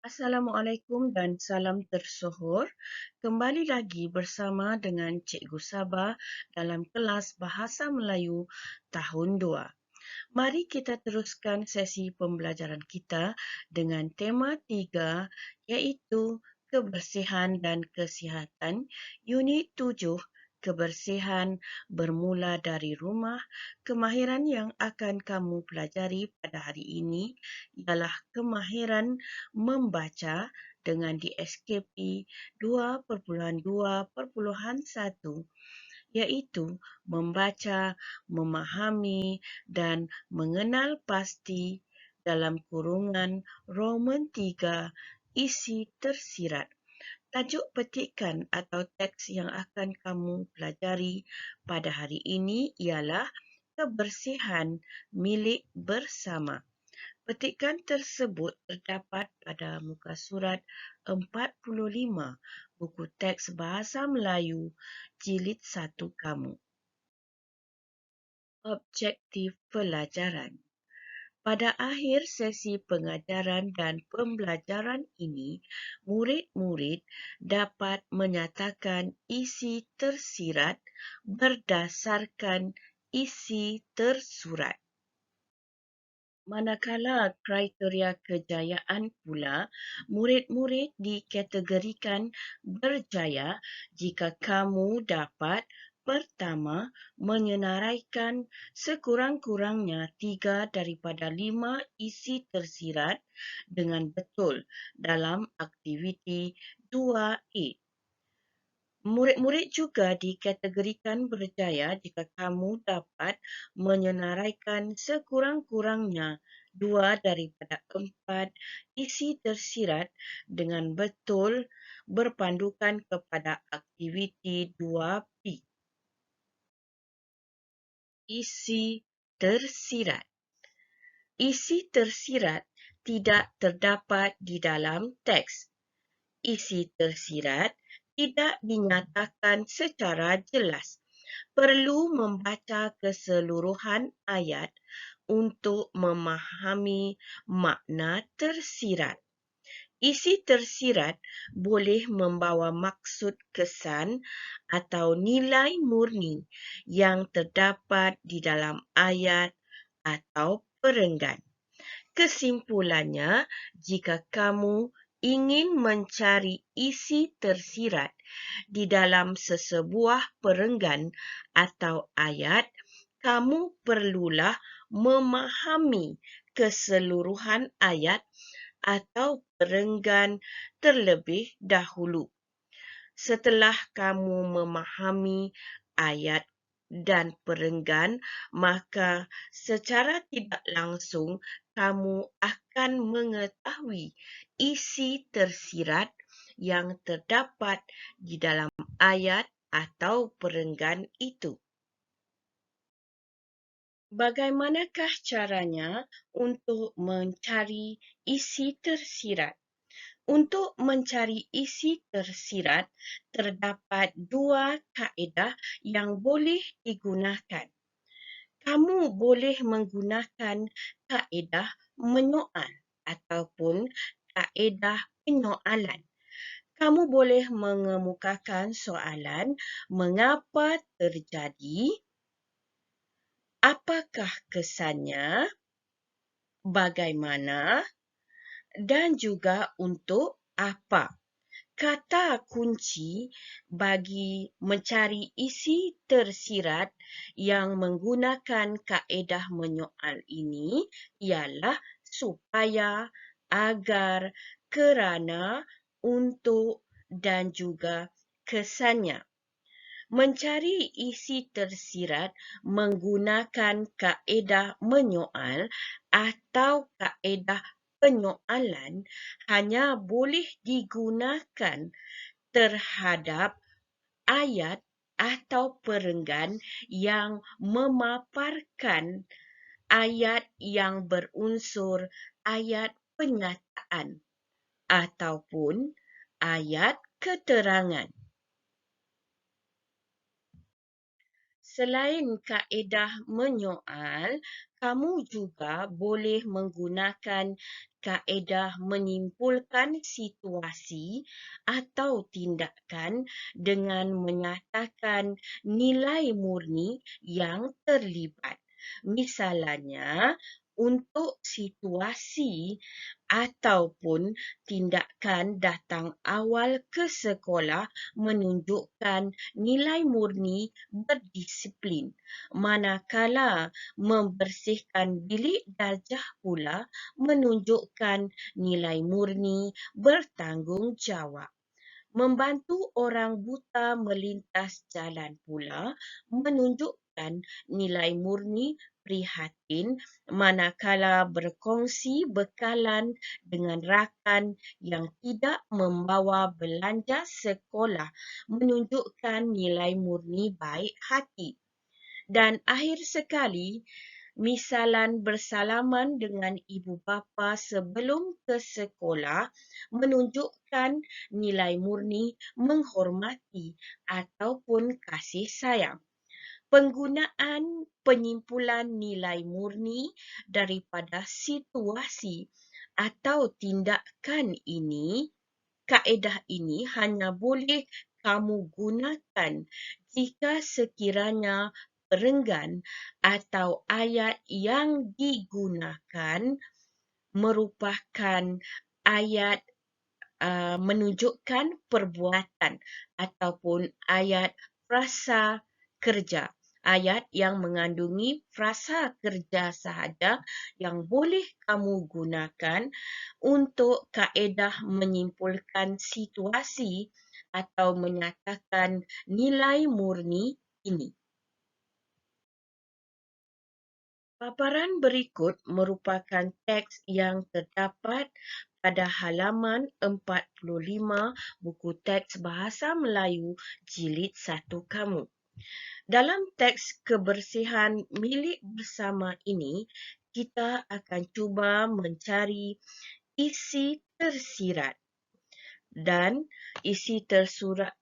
Assalamualaikum dan salam tersohor. Kembali lagi bersama dengan Cikgu Sabah dalam kelas Bahasa Melayu tahun 2. Mari kita teruskan sesi pembelajaran kita dengan tema 3 iaitu kebersihan dan kesihatan unit 7. Kebersihan bermula dari rumah. Kemahiran yang akan kamu pelajari pada hari ini ialah kemahiran membaca dengan di SKP 2.2.1 iaitu membaca, memahami dan mengenal pasti dalam kurungan Roman 3 isi tersirat. Tajuk petikan atau teks yang akan kamu pelajari pada hari ini ialah kebersihan milik bersama. Petikan tersebut terdapat pada muka surat 45 buku teks Bahasa Melayu jilid 1 kamu. Objektif pelajaran. Pada akhir sesi pengajaran dan pembelajaran ini, murid-murid dapat menyatakan isi tersirat berdasarkan isi tersurat. Manakala kriteria kejayaan pula, murid-murid dikategorikan berjaya jika kamu dapat pertama, menyenaraikan sekurang-kurangnya 3 daripada 5 isi tersirat dengan betul dalam aktiviti 2A. Murid-murid juga dikategorikan berjaya jika kamu dapat menyenaraikan sekurang-kurangnya 2 daripada 4 isi tersirat dengan betul berpandukan kepada aktiviti 2B. Isi tersirat. Isi tersirat tidak terdapat di dalam teks. Isi tersirat tidak dinyatakan secara jelas. Perlu membaca keseluruhan ayat untuk memahami makna tersirat. Isi tersirat boleh membawa maksud kesan atau nilai murni yang terdapat di dalam ayat atau perenggan. Kesimpulannya, jika kamu ingin mencari isi tersirat di dalam sesebuah perenggan atau ayat, kamu perlulah memahami keseluruhan ayat atau perenggan terlebih dahulu. Setelah kamu memahami ayat dan perenggan, maka secara tidak langsung kamu akan mengetahui isi tersirat yang terdapat di dalam ayat atau perenggan itu. Bagaimanakah caranya untuk mencari isi tersirat? Untuk mencari isi tersirat, terdapat 2 kaedah yang boleh digunakan. Kamu boleh menggunakan kaedah menyoal ataupun kaedah penyoalan. Kamu boleh mengemukakan soalan mengapa terjadi, apakah kesannya, bagaimana, dan juga untuk apa. Kata kunci bagi mencari isi tersirat yang menggunakan kaedah menyoal ini ialah supaya, agar, kerana, untuk dan juga kesannya. Mencari isi tersirat menggunakan kaedah menyoal atau kaedah penyoalan hanya boleh digunakan terhadap ayat atau perenggan yang memaparkan ayat yang berunsur ayat penyataan ataupun ayat keterangan. Selain kaedah menyoal, kamu juga boleh menggunakan kaedah menyimpulkan situasi atau tindakan dengan menyatakan nilai murni yang terlibat. Misalnya, untuk situasi ataupun tindakan datang awal ke sekolah menunjukkan nilai murni berdisiplin, manakala membersihkan bilik darjah pula menunjukkan nilai murni bertanggungjawab. Membantu orang buta melintas jalan pula menunjukkan nilai murni prihatin manakala berkongsi bekalan dengan rakan yang tidak membawa belanja sekolah menunjukkan nilai murni baik hati. Dan akhir sekali, misalan bersalaman dengan ibu bapa sebelum ke sekolah menunjukkan nilai murni menghormati ataupun kasih sayang. Penggunaan penyimpulan nilai murni daripada situasi atau tindakan ini, kaedah ini hanya boleh kamu gunakan jika sekiranya perenggan atau ayat yang digunakan merupakan ayat menunjukkan perbuatan ataupun ayat frasa kerja. Ayat yang mengandungi frasa kerja sahaja yang boleh kamu gunakan untuk kaedah menyimpulkan situasi atau menyatakan nilai murni ini. Paparan berikut merupakan teks yang terdapat pada halaman 45 buku teks Bahasa Melayu Jilid 1 kamu. Dalam teks kebersihan milik bersama ini, kita akan cuba mencari isi tersirat. Dan isi tersirat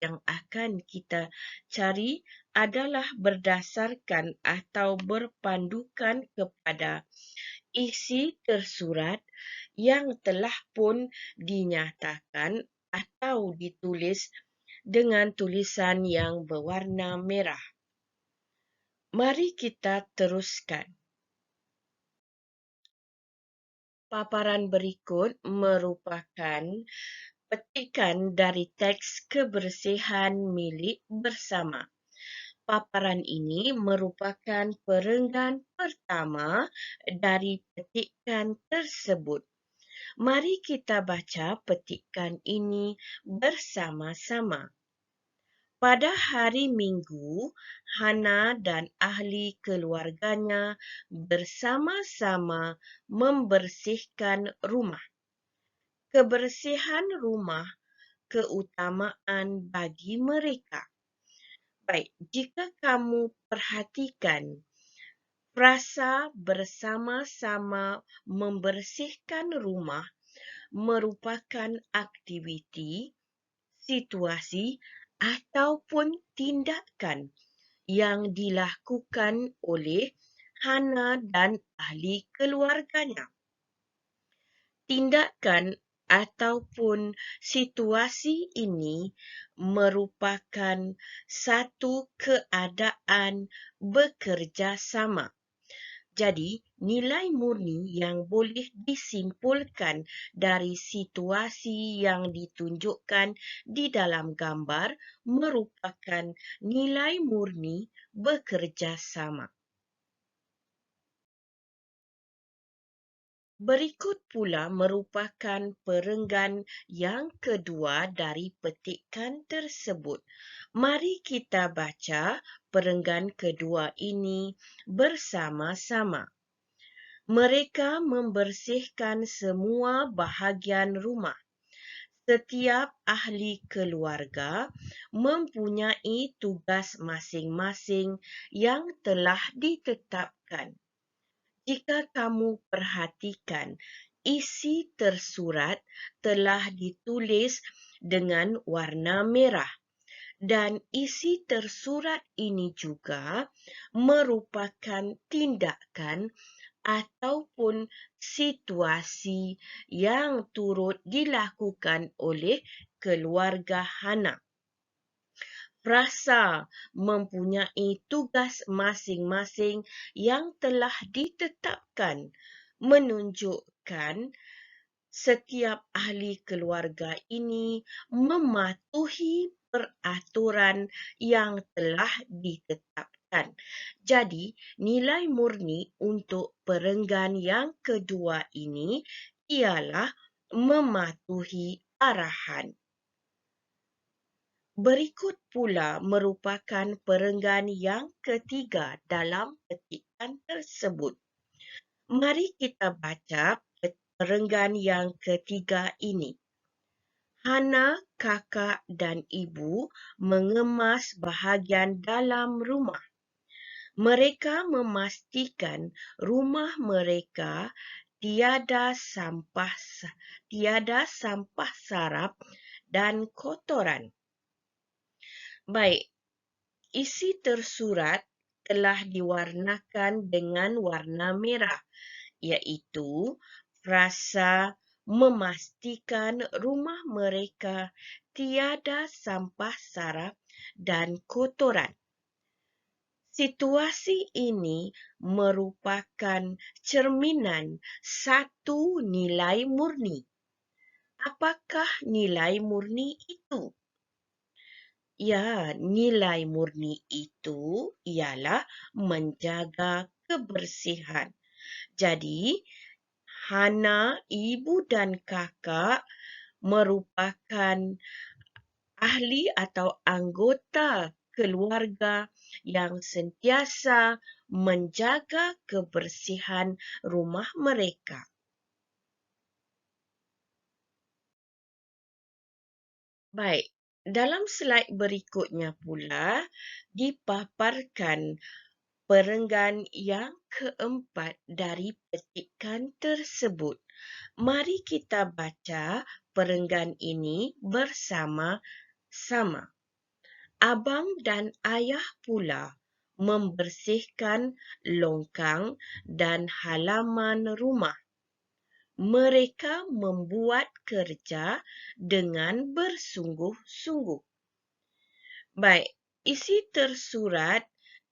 yang akan kita cari adalah berdasarkan atau berpandukan kepada isi tersurat yang telah pun dinyatakan atau ditulis dengan tulisan yang berwarna merah. Mari kita teruskan. Paparan berikut merupakan petikan dari teks kebersihan milik bersama. Paparan ini merupakan perenggan pertama dari petikan tersebut. Mari kita baca petikan ini bersama-sama. Pada hari Minggu, Hana dan ahli keluarganya bersama-sama membersihkan rumah. Kebersihan rumah keutamaan bagi mereka. Baik, jika kamu perhatikan, frasa bersama-sama membersihkan rumah merupakan aktiviti, situasi ataupun tindakan yang dilakukan oleh Hana dan ahli keluarganya. Tindakan ataupun situasi ini merupakan satu keadaan bekerjasama. Jadi, nilai murni yang boleh disimpulkan dari situasi yang ditunjukkan di dalam gambar merupakan nilai murni bekerjasama. Berikut pula merupakan perenggan yang kedua dari petikan tersebut. Mari kita baca perenggan kedua ini bersama-sama. Mereka membersihkan semua bahagian rumah. Setiap ahli keluarga mempunyai tugas masing-masing yang telah ditetapkan. Jika kamu perhatikan, isi tersurat telah ditulis dengan warna merah Dan isi tersurat ini juga merupakan tindakan ataupun situasi yang turut dilakukan oleh keluarga Hana. Frasa mempunyai tugas masing-masing yang telah ditetapkan, menunjukkan setiap ahli keluarga ini mematuhi peraturan yang telah ditetapkan. Jadi, nilai murni untuk perenggan yang kedua ini ialah mematuhi arahan. Berikut pula merupakan perenggan yang ketiga dalam petikan tersebut. Mari kita baca perenggan yang ketiga ini. Hana, kakak dan ibu mengemas bahagian dalam rumah. Mereka memastikan rumah mereka tiada sampah sarap dan kotoran. Baik, isi tersurat telah diwarnakan dengan warna merah, iaitu frasa memastikan rumah mereka tiada sampah sarap dan kotoran. Situasi ini merupakan cerminan satu nilai murni. Apakah nilai murni itu? Ya, nilai murni itu ialah menjaga kebersihan. Jadi, Hana, ibu dan kakak merupakan ahli atau anggota keluarga yang sentiasa menjaga kebersihan rumah mereka. Baik, dalam slide berikutnya pula dipaparkan perenggan yang keempat dari petikan tersebut. Mari kita baca perenggan ini bersama-sama. Abang dan ayah pula membersihkan longkang dan halaman rumah. Mereka membuat kerja dengan bersungguh-sungguh. Baik, isi tersurat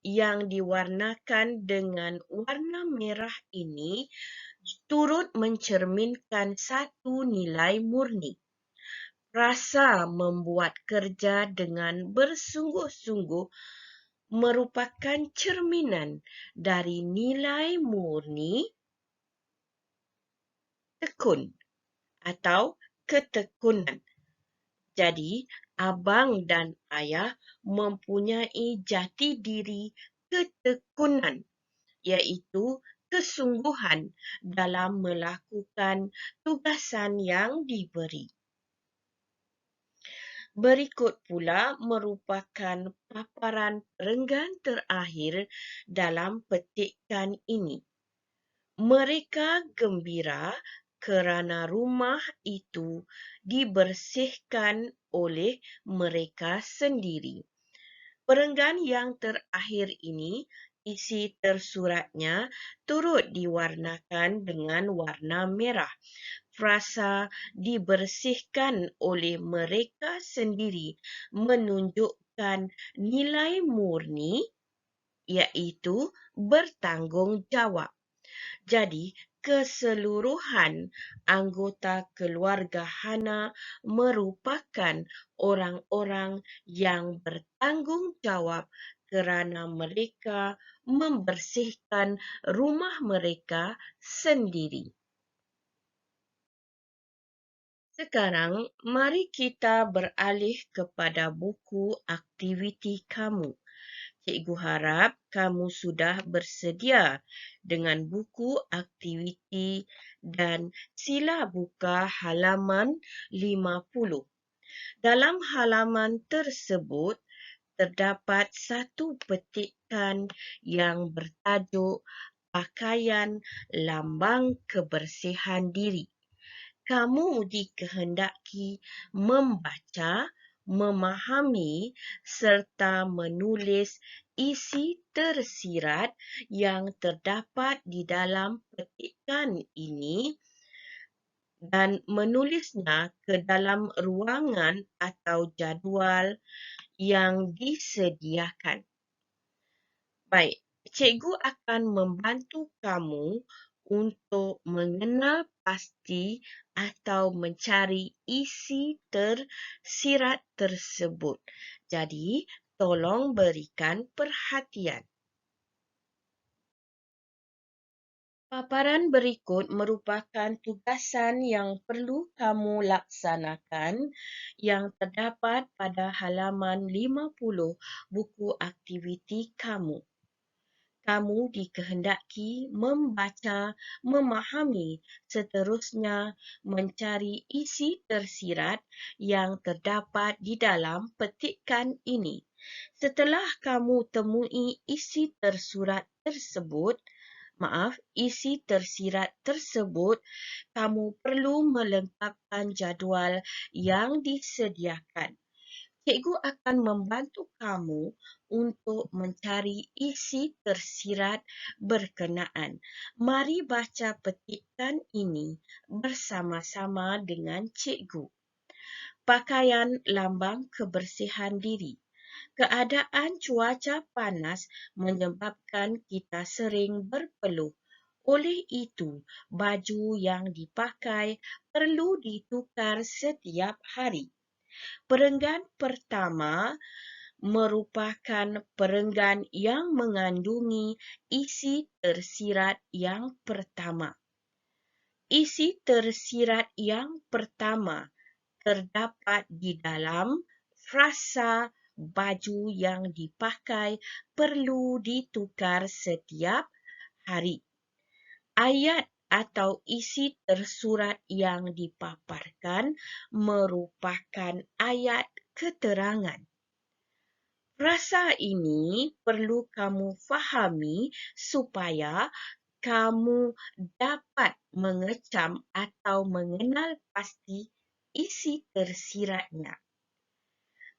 yang diwarnakan dengan warna merah ini turut mencerminkan satu nilai murni. Rasa membuat kerja dengan bersungguh-sungguh merupakan cerminan dari nilai murni tekun atau ketekunan. Jadi, abang dan ayah mempunyai jati diri ketekunan, iaitu kesungguhan dalam melakukan tugasan yang diberi. Berikut pula merupakan paparan perenggan terakhir dalam petikan ini. Mereka gembira kerana rumah itu dibersihkan oleh mereka sendiri. Perenggan yang terakhir ini, isi tersuratnya turut diwarnakan dengan warna merah. Frasa dibersihkan oleh mereka sendiri menunjukkan nilai murni, iaitu bertanggungjawab. Jadi, keseluruhan anggota keluarga Hana merupakan orang-orang yang bertanggungjawab kerana mereka membersihkan rumah mereka sendiri. Sekarang, mari kita beralih kepada buku aktiviti kamu. Cikgu harap kamu sudah bersedia dengan buku aktiviti dan sila buka halaman 50. Dalam halaman tersebut, terdapat satu petikan yang bertajuk Pakaian Lambang Kebersihan Diri. Kamu dikehendaki membaca, memahami serta menulis isi tersirat yang terdapat di dalam petikan ini dan menulisnya ke dalam ruangan atau jadual yang disediakan. Baik, cikgu akan membantu kamu untuk mengenal pasti atau mencari isi tersirat tersebut. Jadi, tolong berikan perhatian. Paparan berikut merupakan tugasan yang perlu kamu laksanakan yang terdapat pada halaman 50 buku aktiviti kamu. Kamu dikehendaki membaca, memahami, seterusnya mencari isi tersirat yang terdapat di dalam petikan ini. Setelah kamu temui isi tersirat tersebut, kamu perlu melengkapkan jadual yang disediakan. Cikgu akan membantu kamu untuk mencari isi tersirat berkenaan. Mari baca petikan ini bersama-sama dengan cikgu. Pakaian lambang kebersihan diri. Keadaan cuaca panas menyebabkan kita sering berpeluh. Oleh itu, baju yang dipakai perlu ditukar setiap hari. Perenggan pertama merupakan perenggan yang mengandungi isi tersirat yang pertama. Isi tersirat yang pertama terdapat di dalam frasa baju yang dipakai perlu ditukar setiap hari. Ayat atau isi tersurat yang dipaparkan merupakan ayat keterangan. Frasa ini perlu kamu fahami supaya kamu dapat mengecam atau mengenal pasti isi tersiratnya.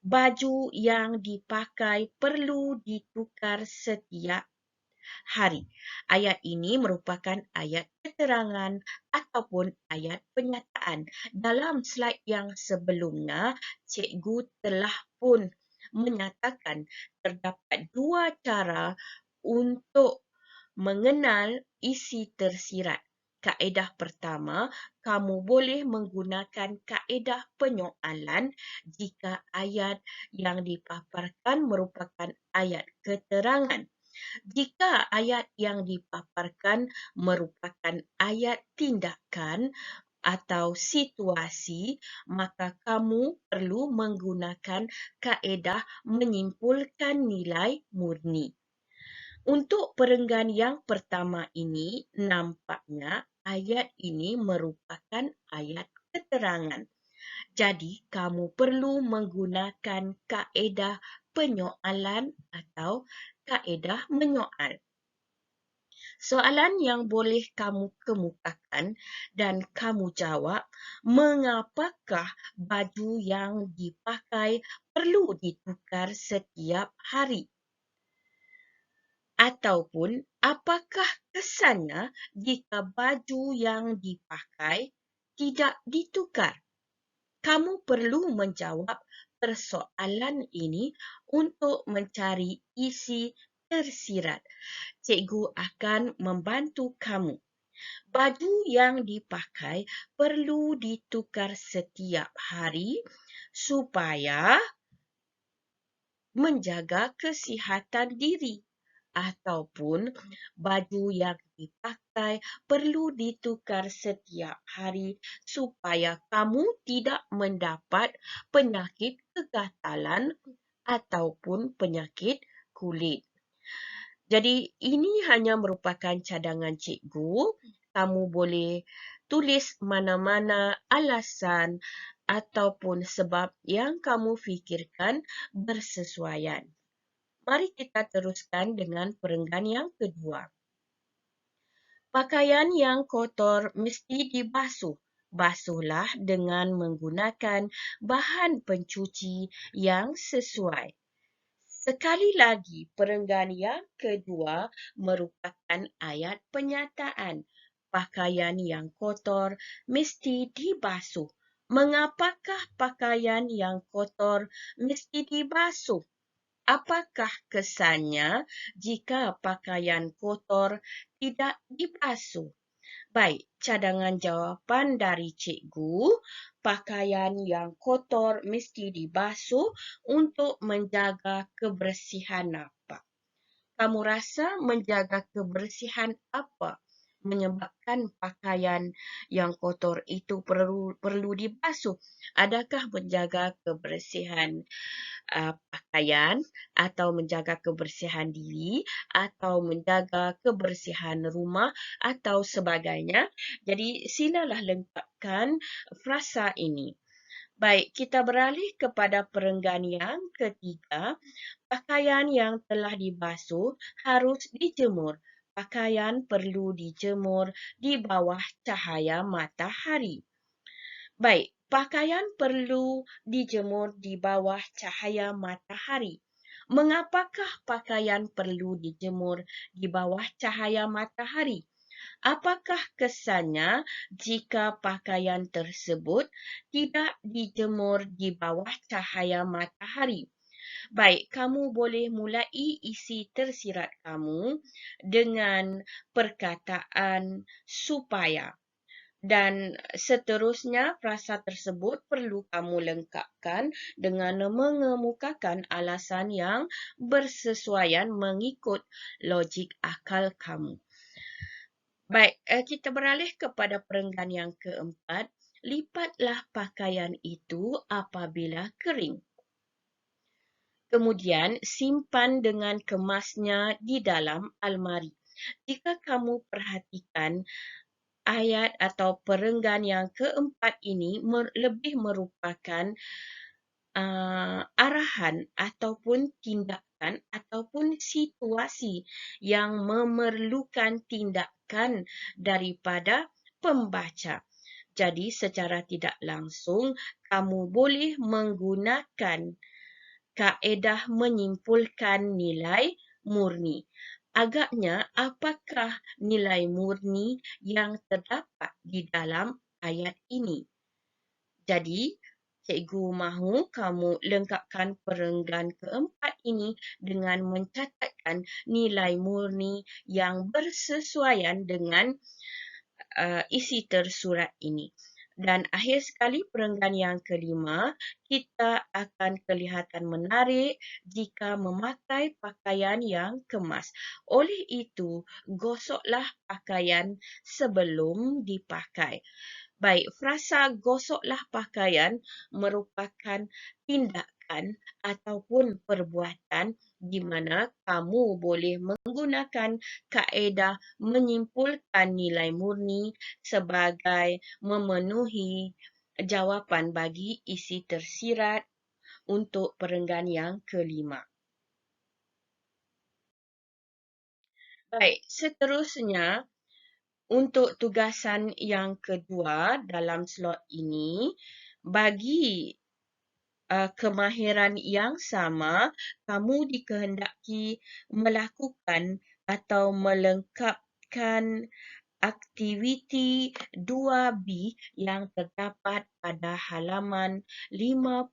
Baju yang dipakai perlu ditukar setiap hari. Ayat ini merupakan ayat keterangan ataupun ayat penyataan. Dalam slide yang sebelumnya, cikgu telah pun menyatakan terdapat dua cara untuk mengenal isi tersirat. Kaedah pertama, kamu boleh menggunakan kaedah penyoalan jika ayat yang dipaparkan merupakan ayat keterangan. Jika ayat yang dipaparkan merupakan ayat tindakan atau situasi, maka kamu perlu menggunakan kaedah menyimpulkan nilai murni. Untuk perenggan yang pertama ini, nampaknya ayat ini merupakan ayat keterangan. Jadi, kamu perlu menggunakan kaedah penyoalan atau kaedah menyoal. Soalan yang boleh kamu kemukakan dan kamu jawab, mengapakah baju yang dipakai perlu ditukar setiap hari? Ataupun apakah kesannya jika baju yang dipakai tidak ditukar? Kamu perlu menjawab persoalan ini untuk mencari isi tersirat. Cikgu akan membantu kamu. Baju yang dipakai perlu ditukar setiap hari supaya menjaga kesihatan diri. Ataupun baju yang dipakai perlu ditukar setiap hari supaya kamu tidak mendapat penyakit kegatalan ataupun penyakit kulit. Jadi ini hanya merupakan cadangan cikgu. Kamu boleh tulis mana-mana alasan ataupun sebab yang kamu fikirkan bersesuaian. Mari kita teruskan dengan perenggan yang kedua. Pakaian yang kotor mesti dibasuh Basuhlah dengan menggunakan bahan pencuci yang sesuai. Sekali lagi, perenggan yang kedua merupakan ayat penyataan. Pakaian yang kotor mesti dibasuh. Mengapakah pakaian yang kotor mesti dibasuh? Apakah kesannya jika pakaian kotor tidak dibasuh? Baik, cadangan jawapan dari cikgu, pakaian yang kotor mesti dibasuh untuk menjaga kebersihan apa? Kamu rasa menjaga kebersihan apa menyebabkan pakaian yang kotor itu perlu dibasuh? Adakah menjaga kebersihan pakaian atau menjaga kebersihan diri atau menjaga kebersihan rumah atau sebagainya? Jadi silalah lengkapkan frasa ini. Baik, kita beralih kepada perenggan yang ketiga. Pakaian yang telah dibasuh harus dijemur. Pakaian perlu dijemur di bawah cahaya matahari. Baik, pakaian perlu dijemur di bawah cahaya matahari. Mengapakah pakaian perlu dijemur di bawah cahaya matahari? Apakah kesannya jika pakaian tersebut tidak dijemur di bawah cahaya matahari? Baik, kamu boleh mulai isi tersirat kamu dengan perkataan supaya. Dan seterusnya, frasa tersebut perlu kamu lengkapkan dengan mengemukakan alasan yang bersesuaian mengikut logik akal kamu. Baik, kita beralih kepada perenggan yang keempat. Lipatlah pakaian itu apabila kering. Kemudian simpan dengan kemasnya di dalam almari. Jika kamu perhatikan, ayat atau perenggan yang keempat ini lebih merupakan arahan ataupun tindakan ataupun situasi yang memerlukan tindakan daripada pembaca. Jadi secara tidak langsung kamu boleh menggunakan kaedah menyimpulkan nilai murni. Agaknya, apakah nilai murni yang terdapat di dalam ayat ini? Jadi, cikgu mahu kamu lengkapkan perenggan keempat ini dengan mencatatkan nilai murni yang bersesuaian dengan isi tersurat ini. Dan akhir sekali perenggan yang kelima, kita akan kelihatan menarik jika memakai pakaian yang kemas. Oleh itu, gosoklah pakaian sebelum dipakai. Baik, frasa gosoklah pakaian merupakan tindakan ataupun perbuatan di mana kamu boleh menggunakan kaedah menyimpulkan nilai murni sebagai memenuhi jawapan bagi isi tersirat untuk perenggan yang kelima. Baik, seterusnya untuk tugasan yang kedua dalam slot ini, bagi kemahiran yang sama, kamu dikehendaki melakukan atau melengkapkan aktiviti 2B yang terdapat pada halaman 51.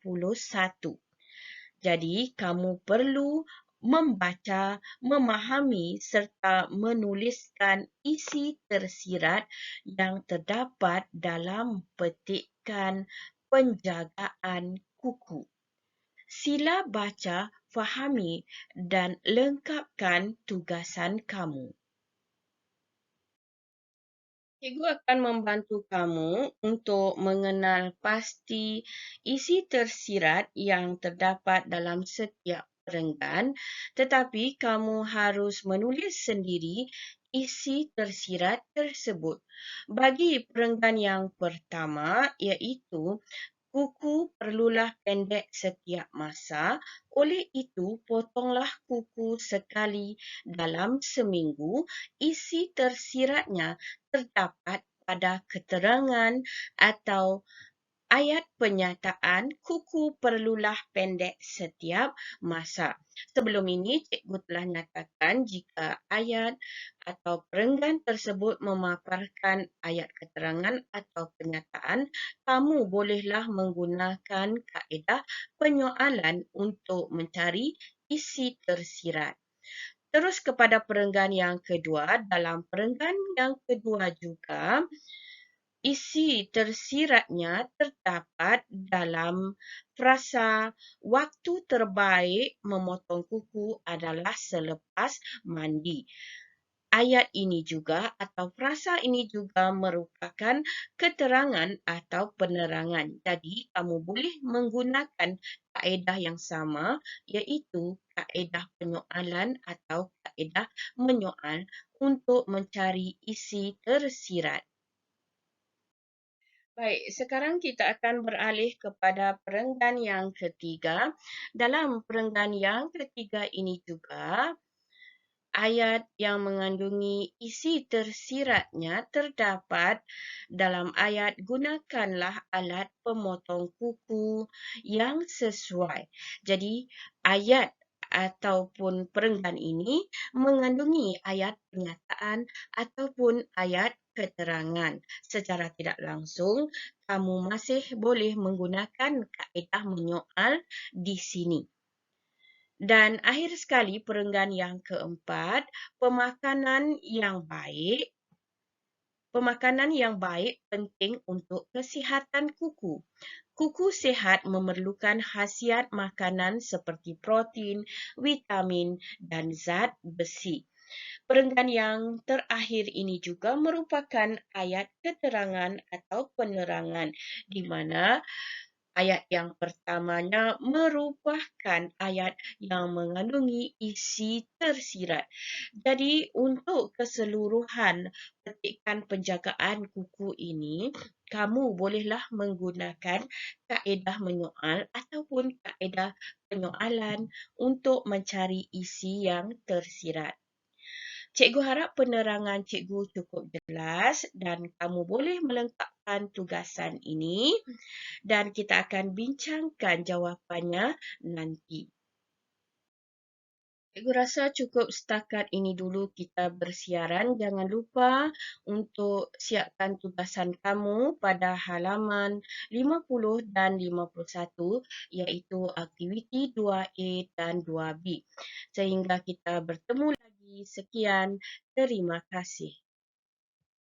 Jadi, kamu perlu membaca, memahami serta menuliskan isi tersirat yang terdapat dalam petikan penjagaan kuku. Sila baca, fahami dan lengkapkan tugasan kamu. Cikgu akan membantu kamu untuk mengenal pasti isi tersirat yang terdapat dalam setiap perenggan, tetapi kamu harus menulis sendiri isi tersirat tersebut. Bagi perenggan yang pertama, iaitu kuku perlulah pendek setiap masa, oleh itu potonglah kuku sekali dalam seminggu. Isi tersiratnya terdapat kepada keterangan atau ayat pernyataan, kuku perlulah pendek setiap masa. Sebelum ini, cikgu telah nyatakan jika ayat atau perenggan tersebut memaparkan ayat keterangan atau pernyataan, kamu bolehlah menggunakan kaedah penyoalan untuk mencari isi tersirat. Terus kepada perenggan yang kedua, dalam perenggan yang kedua juga, isi tersiratnya terdapat dalam frasa waktu terbaik memotong kuku adalah selepas mandi. Ayat ini juga atau frasa ini juga merupakan keterangan atau penerangan. Jadi, kamu boleh menggunakan kaedah yang sama, iaitu kaedah penyoalan atau kaedah menyoal untuk mencari isi tersirat. Baik, sekarang kita akan beralih kepada perenggan yang ketiga. Dalam perenggan yang ketiga ini juga, ayat yang mengandungi isi tersiratnya terdapat dalam ayat gunakanlah alat pemotong kuku yang sesuai. Jadi, ayat ataupun perenggan ini mengandungi ayat pernyataan ataupun ayat keterangan. Secara tidak langsung, kamu masih boleh menggunakan kaedah menyoal di sini. Dan akhir sekali perenggan yang keempat, pemakanan yang baik. Pemakanan yang baik penting untuk kesihatan kuku. Kuku sihat memerlukan khasiat makanan seperti protein, vitamin, dan zat besi. Perenggan yang terakhir ini juga merupakan ayat keterangan atau penerangan, di mana ayat yang pertamanya merupakan ayat yang mengandungi isi tersirat. Jadi, untuk keseluruhan petikan penjagaan kuku ini, kamu bolehlah menggunakan kaedah menyoal ataupun kaedah penyoalan untuk mencari isi yang tersirat. Cikgu harap penerangan cikgu cukup jelas dan kamu boleh melengkapkan tugasan ini dan kita akan bincangkan jawapannya nanti. Cikgu rasa cukup setakat ini dulu kita bersiaran. Jangan lupa untuk siapkan tugasan kamu pada halaman 50 dan 51 iaitu aktiviti 2A dan 2B. Sehingga kita bertemu lagi. Sekian, terima kasih.